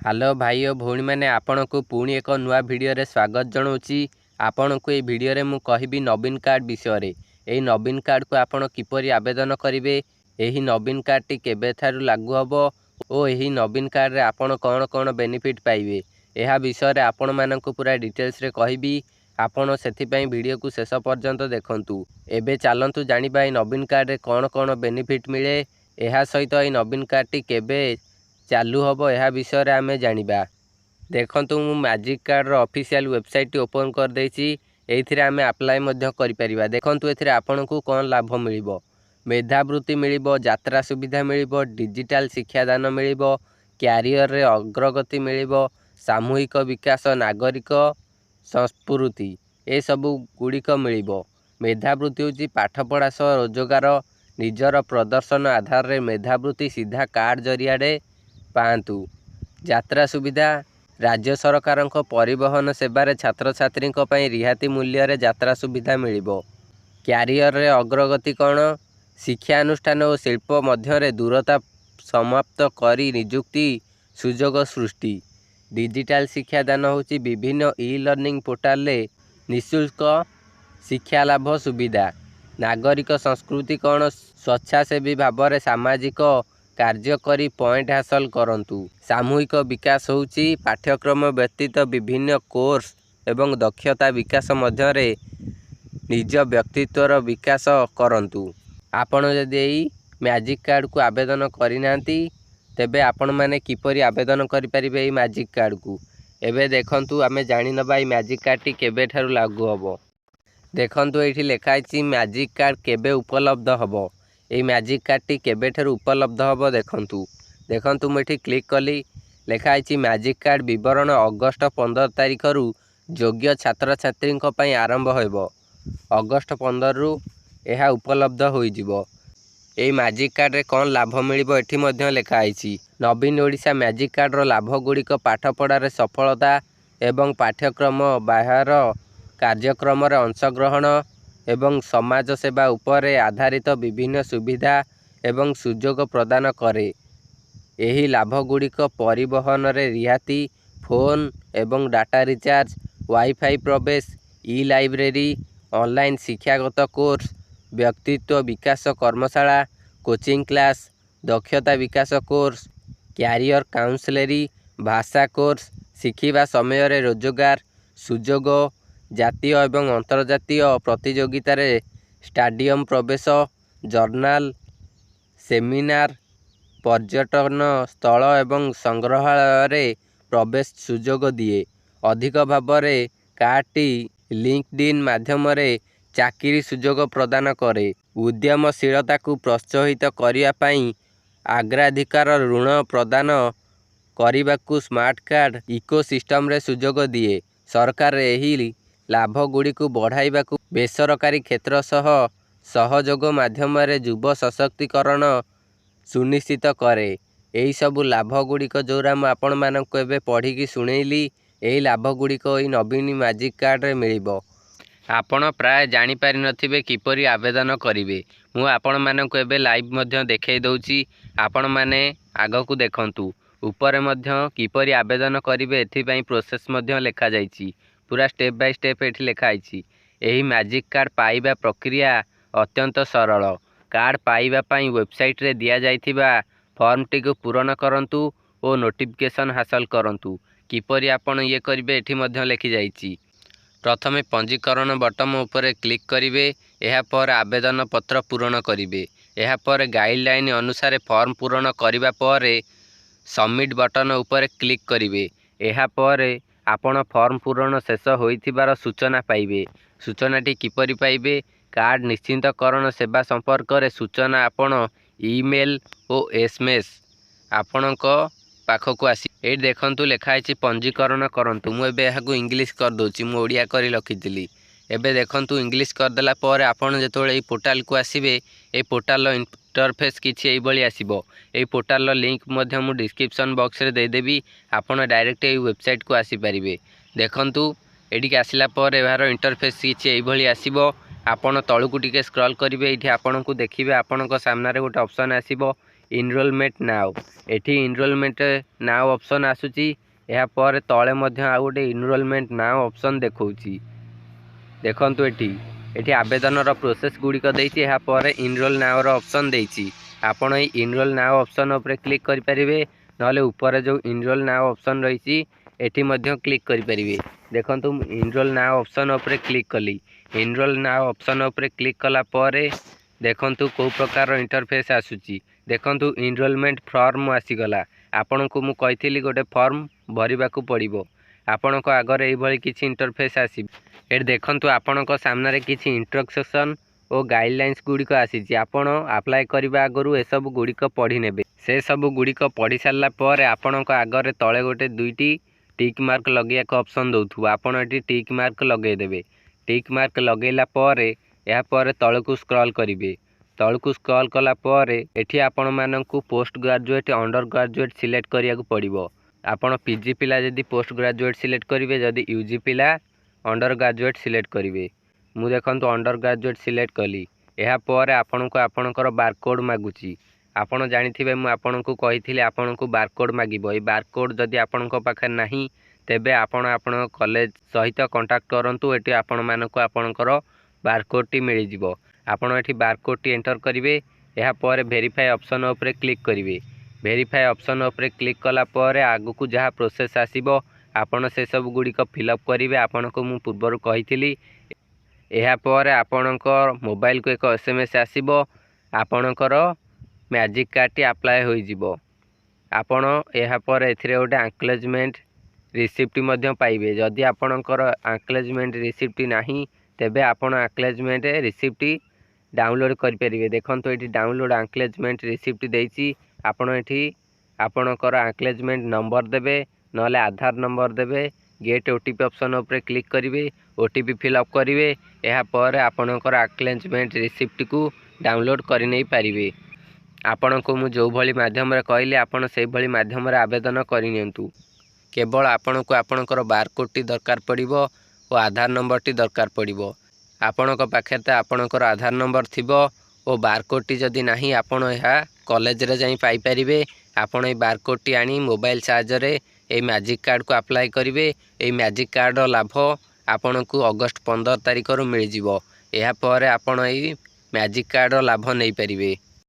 Hello भाई और भौणी मैंने आपण को पुणी एक नुआ भिडियो रे स्वागत जनाऊँगी। आपण को ये भिडियो रे मु कहबी नवीन कार्ड विषय रे। यही नवीन कार्ड को आपण किपरि आवेदन करेंगे, यही नवीन कार्ड टी केबे थारु लागू हबो और यही नवीन कार्ड रे आपण कौन कौन बेनिफिट पाइबे यह विषय रे आपण मानक पूरा डिटेल्स रे कहबी। आपण सेथिपई वीडियो को शेष पर्यंत देखंतु। एबे चलंतु जानिबा नवीन कार्ड रे कौन कौन बेनिफिट मिले, यह सहित यही नवीन कार्ड टी केबे चालू हम यह विषय में आम जाना। देखु मु magic card official website open कर देछि। एथिरे आम अप्लाई करिपरिबा। देखंतु एथिरे आपन को कौन लाभ मिलिबो, मेधावृत्ति मिलिबो, यात्रा सुविधा मिलिबो, डिजिटल शिक्षादान मिलिबो, क्यारियर रे अग्रगति मिलिबो, सामूहिक विकास, नागरिक संस्कृति ए सबु गुड़िक मिलिबो। मेधावृत्ति होची पाठपढ़ा सह रोजगार, निजर प्रदर्शन आधार रे मेधावृत्ति सीधा कार्ड जरिया पातु। यात्रा सुविधा राज्य सरकार परिवहन सेवार छात्र छात्री रिहाती मूल्य रे यात्रा सुविधा मिलिबो। क्यारियर रे अग्रगति कौन, शिक्षानुष्ठान और शिल्प मध्य दूरता समाप्त करी निजुक्ति सुजोग सृष्टि। डिजिटल शिक्षादान होची विभिन्न ई लर्निंग पोर्टाल रे निःशुल्क शिक्षा लाभ सुविधा। नागरिक संस्कृति कौन, स्वेच्छासेवी भाव में सामाजिक कार्य करी पॉइंट हासिल करंतु। सामूहिक विकास होची पाठ्यक्रम व्यतीत विभिन्न कोर्स एवं दक्षता विकास मध्य निज व्यक्तित्वर विकास करंतु। आपण यदि मैजिक कार्ड को आवेदन करिनांती तेबे आपण माने किपरि आवेदन करि परिबे मैजिक कार्ड को। एबे देखंतु आमे जानि नबा मैजिक कार्ड टी केबे ठारु लागू हबो। देखंतु एठी लिखा अछि मैजिक कार्ड केबे उपलब्ध हबो। ये मैजिक कार्ड टी केबे ठारु उपलब्ध हबो देखंतु मुझे क्लिक कली। लिखा है मैजिक कार्ड विवरण अगस्ट 15 तारिख रु योग्य छात्र छात्री पई आरंभ होइबो। अगस्ट 15 रु यह उपलब्ध होइजिबो। ये मैजिक कार्ड रे कौन लाभ मिलिबो एठी मध्य लिखा है। नवीन ओडिशा मैजिक कार्ड रो लाभ गुड़िक पाठपढ़ार सफलता एवं पाठ्यक्रम बाहर कार्यक्रम अंशग्रहण एवं समाज सेवा उपरे आधारित विभिन्न सुविधा एवं सुजोग प्रदान करे। यही लाभ गुड़िक परिवहन रे रिहाती, फोन एवं डाटा रिचार्ज, वाईफाई प्रवेश, ई लाइब्रेरी, ऑनलाइन शिक्षागत कोर्स, व्यक्तित्व विकास कर्मशाला, कोचिंग क्लास, दक्षता विकास कोर्स, क्यारियर काउंसलेरी, भाषा कोर्स, शिखिबा समय रे रोजगार सुजोग, जातीय एवं अंतर्जातीय प्रतियोगिता रे स्टाडियम प्रवेश, जर्नाल, सेमिनार, पर्यटन स्थल एवं संग्रहालय रे प्रवेश सुजोग दिए। अधिक भाव में कार्डटी लिंक्डइन माध्यम रे चाकरी सुजोग प्रदान करे। उद्यमशीलता को प्रोत्साहित करिया पई अग्राधिकार ऋण प्रदान करने स्मार्ट कार्ड इकोसिस्टम रे सुजोग दिए। सरकार यही लाभ गुड़ी को बढ़ाइबा बेसरकारी क्षेत्र सह सहयोग माध्यम रे युव सशक्तिकरण सुनिश्चित करे। यही सबू लाभ गुड़िक जोरा आपण मानक एबे पढ़ी शुणेली। यही लाभ गुड़िक नवीन मैजिक कार्ड रे मिलिबो। आपण प्राय जानी पारि नथिबे किपरि आवेदन करिवे। मु आपण मानक एबे लाइव मध्य देखाई दउची। आपण माने आगो को देखंतु। ऊपर मध्य किपरि आवेदन करिवे एथिपई प्रोसेस मध्य लिखा जाइछि। पूरा स्टेप बाय स्टेप एठी लिखा आइछि। यही मैजिक कार्ड पाइबा प्रक्रिया अत्यंत सरल। कार्ड पाइबा पई वेबसाइट रे दिया जाइथिबा फॉर्म टी को पूर्ण करंतु और नोटिफिकेशन हासिल करंतु। किपरि आपण ये करिवे एठी मध्य लिखि जाइछि। प्रथमे पंजीकरण बटन उपरे क्लिक करिवे। एहा पर आवेदन पत्र पूर्ण करिवे। एहा पर गाइडलाइन अनुसार फॉर्म पूर्ण करिबा पर सबमिट बटन उपरे क्लिक करिवे। एहा पर आपण फॉर्म पूर्ण शेष होइथिबार सूचना पाइबे। सूचनाटी किपरि पाइबे, कार्ड निश्चितकरण सेवा संपर्क रे सूचना आपण ईमेल और एसएमएस आपणक पाखक आसी। ये देखंतु लिखा है पंजीकरण करंतु। मु एबे एहाकु इंग्लिश कर दोची। मु ओडिया करी लखितिली। एबे देखंतु इंग्लिश कर देला पर आपण जेतोळे ए पोर्टल को आसीबे, ए पोर्टल इंटरफेस किछि एई बळी आसीबो। ए पोर्टल लिंक मध्य मु डिस्क्रिप्शन बॉक्स रे दे देबी। आपण डायरेक्ट ए वेबसाइट को आसी परिबे। देखंतु एडिक आसिला पर एहार इंटरफेस किछि एई बळी आसीबो। आपण तळुकु टिके स्क्रॉल करिवे। एठी आपण को देखिबे आपणक सामने रे गोटे ऑप्शन आसीबो इनरोलमेंट नाउ एठी इनरोलमेंट नाउ ऑप्शन आसुची या पर तळे मध्य आ गोटे इनरोलमेंट नाउ ऑप्शन देखौची देखंतु एठी आवेदनर प्रोसेस गुड़िक देछि या पर इनरोल नाउ रो ऑप्शन देछि आपण ए इनरोल नाउ ऑप्शन ऊपर क्लिक करि परिबे नले ऊपर जो इनरोल नाउ ऑप्शन रहिछि एठी मध्य क्लिक करि परिबे देखंतु इनरोल नाउ ऑप्शन ऊपर क्लिक कली इनरोल नाउ ऑप्शन ऊपर क्लिक कला परे देखंतु को प्रकार इंटरफेस आसुची देखंतु इनरोलमेंट फॉर्म आसीगला आपण को मु कहिथिली गोटे फॉर्म भरिबा को पड़िबो आपण को आगर एई भली किछि इंटरफेस आसी एट देखंतु आपण को सामने किछि इंस्ट्रक्शन और गाइडलाइंस गुड़िक आसी आपण अप्लाई करबा आगरु ए सब गुड़िक पढ़ी नेबे से सब गुड़िक पढ़ी सारला पर आपण को आगर तळे गोटे दुईटी टिक मार्क लगे ऑप्शन दउथु आपण एटी टिक मार्क लगे देबे टिक मार्क लगेला परे या पर तळकु स्क्रॉल करिवे तळकु स्क्रॉल कला परे एठी आपण माननकु post graduate under graduate select करिया को पड़िबो आपण पीजी पिला जदी पोस्ट ग्रेजुएट सिलेक्ट करिवे जदी यूजी पिला अंडर ग्रेजुएट सिलेक्ट करिवे मु देखंतु अंडर ग्रेजुएट सिलेक्ट कली एहा पर आपण को आपणकर बारकोड मागुची आपण जानिथिबे मु आपण को कहिथिले आपण को बारकोड मागिबो ए बारकोड जदी आपण को पाखे नाही तेबे आपण आपण कॉलेज सहित कांटेक्ट करंतु एटी आपण मानको आपणकर बारकोड टी मिलि जिवो आपण एठी बारकोड टी एंटर करिवे एहा पर वेरीफाई ऑप्शन ऊपर क्लिक करिवे वेरीफाई ऑप्शन ऊपर क्लिक कला पर आगु को जहा प्रोसेस आसीबो आपण से सब गुडी को फिल अप करिवे आपण को मु पूर्वर कहिथिली एहा पर आपणकर मोबाइल को एक एसएमएस आसीबो आपणकर मैजिक कार्ड टी अप्लाई होई जिवो आपण एहा पर एथिरे गोटे आंक्लेजमेंट रिसिप्ट मध्य पाइबे जदि आपणकर आंक्लेजमेंट रिसिप्ट नाही तेबे आपण आंक्लेजमेंट रिसिप्ट डाउनलोड करि परिबे देखंतु एठी डाउनलोड आंक्लेजमेंट रिसिप्ट देछि आपण एठी आपणकर आंक्लेजमेंट नंबर देबे नले आधार नंबर देबे गेट ओटीपी ऑप्शन ऊपर क्लिक करिवे ओटीपी फिल अप करिवे एहा पर आपणकर आंक्लेजमेंट रिसिप्ट को डाउनलोड करि नै परिबे आपण को मु जो भली माध्यम रे कहले आपण से भली माध्यम रे आवेदन करि नियंतु केवल आपण को आपणकर बारकोड टी दरकार पड़िबो और आधार नंबर टी दरकार पड़िबो आपण को पाखे त आपणकर आधार नंबर थिबो और बारकोड टी जदी नाही आपण एहा कॉलेज रे जाई पाई परिबे आपण ए बारकोड टी आनी मोबाइल चार्ज रे ए मैजिक कार्ड को अप्लाई करिवे ए मैजिक कार्ड रो लाभ आपण को अगस्त 15 तारिख रु मिल जिवो एहा पर आपण ए मैजिक कार्ड रो लाभ नै परिबे।